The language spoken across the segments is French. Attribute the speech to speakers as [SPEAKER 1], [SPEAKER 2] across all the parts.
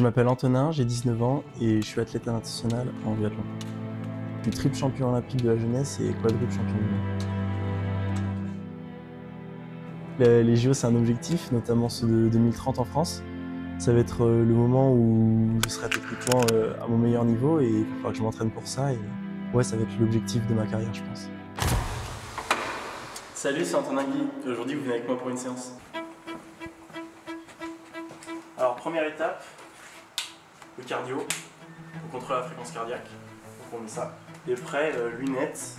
[SPEAKER 1] Je m'appelle Antonin, j'ai 19 ans et je suis athlète international en biathlon. Je suis triple champion olympique de la jeunesse et quadruple champion du monde. Les JO, c'est un objectif, notamment ceux de 2030 en France. Ça va être le moment où je serai techniquement à mon meilleur niveau et il faudra que je m'entraîne pour ça. Et ouais, ça va être l'objectif de ma carrière, je pense.
[SPEAKER 2] Salut, c'est Antonin Guy. Aujourd'hui, vous venez avec moi pour une séance. Alors, première étape, le cardio. On contrôle la fréquence cardiaque. Donc on met ça. Et après, lunettes,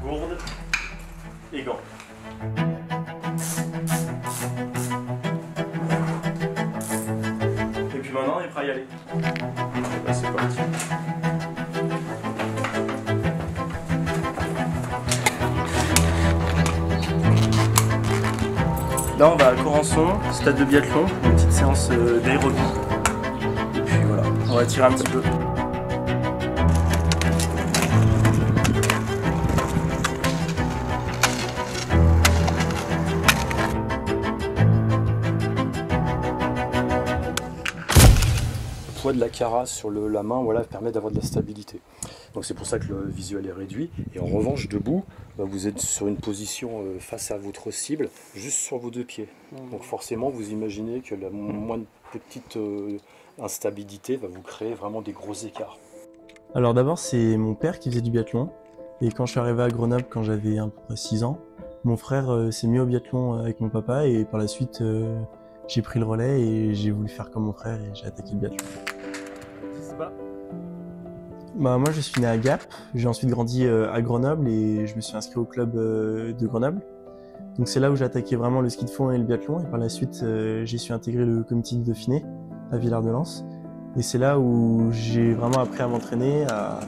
[SPEAKER 2] gourde et gants. Et puis maintenant, on est prêt à y aller. Là, c'est parti. Là, on va à Corançon, stade de biathlon, une petite séance d'aérobie. Et puis voilà, on va tirer un petit peu.
[SPEAKER 3] Le poids de la carasse sur la main permet d'avoir de la stabilité. Donc c'est pour ça que le visuel est réduit. Et en revanche, debout, vous êtes sur une position face à votre cible, juste sur vos deux pieds. Donc forcément, vous imaginez que la moindre petite instabilité va vous créer vraiment des gros écarts.
[SPEAKER 1] Alors d'abord, c'est mon père qui faisait du biathlon. Et quand je suis arrivé à Grenoble, quand j'avais à peu près 6 ans, mon frère s'est mis au biathlon avec mon papa. Et par la suite, j'ai pris le relais et j'ai voulu faire comme mon frère et j'ai attaqué le biathlon. Moi je suis né à Gap, j'ai ensuite grandi à Grenoble et je me suis inscrit au club de Grenoble. Donc c'est là où j'ai attaqué vraiment le ski de fond et le biathlon et par la suite j'ai su intégrer le comité de Dauphiné à Villard-de-Lans. Et c'est là où j'ai vraiment appris à m'entraîner, à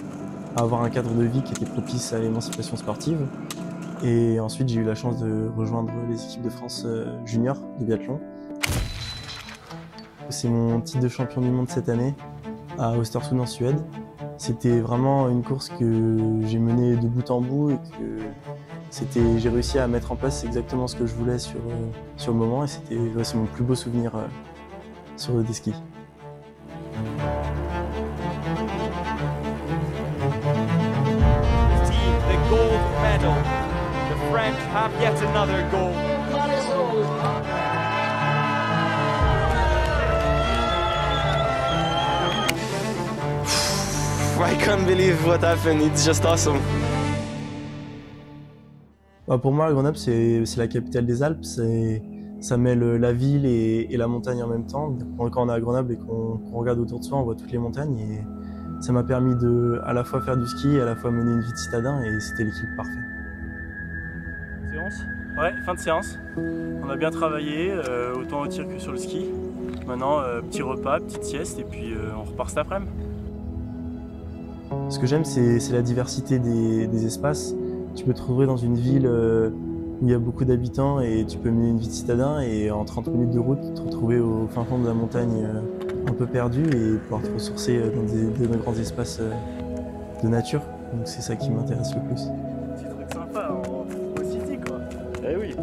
[SPEAKER 1] avoir un cadre de vie qui était propice à l'émancipation sportive. Et ensuite j'ai eu la chance de rejoindre les équipes de France junior de biathlon. C'est mon titre de champion du monde cette année à Östersund en Suède. C'était vraiment une course que j'ai menée de bout en bout et que j'ai réussi à mettre en place exactement ce que je voulais sur le moment et c'est mon plus beau souvenir sur des skis.
[SPEAKER 4] Team, the gold medal. The French have yet another gold. I can't believe what happened. It's just awesome.
[SPEAKER 1] Pour moi, Grenoble, c'est la capitale des Alpes. Ça mêle la ville et la montagne en même temps. Quand on est à Grenoble et qu'on regarde autour de soi, on voit toutes les montagnes. Et ça m'a permis de à la fois faire du ski et à la fois mener une vie de citadin. Et c'était l'équipe parfaite.
[SPEAKER 2] Séance ? Ouais, fin de séance. On a bien travaillé, autant au tir que sur le ski. Maintenant, petit repas, petite sieste et puis on repart cet après-midi.
[SPEAKER 1] Ce que j'aime, c'est la diversité des espaces. Tu peux te retrouver dans une ville où il y a beaucoup d'habitants et tu peux mener une vie de citadin et en 30 minutes de route, te retrouver au fin fond de la montagne un peu perdu et pouvoir te ressourcer dans des grands espaces de nature. Donc c'est ça qui m'intéresse le plus.
[SPEAKER 2] Petit truc sympa au city quoi.
[SPEAKER 3] Eh oui.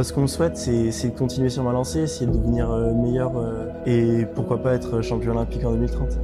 [SPEAKER 1] Ce qu'on me souhaite, c'est de continuer sur ma lancée, essayer de devenir meilleur et pourquoi pas être champion olympique en 2030.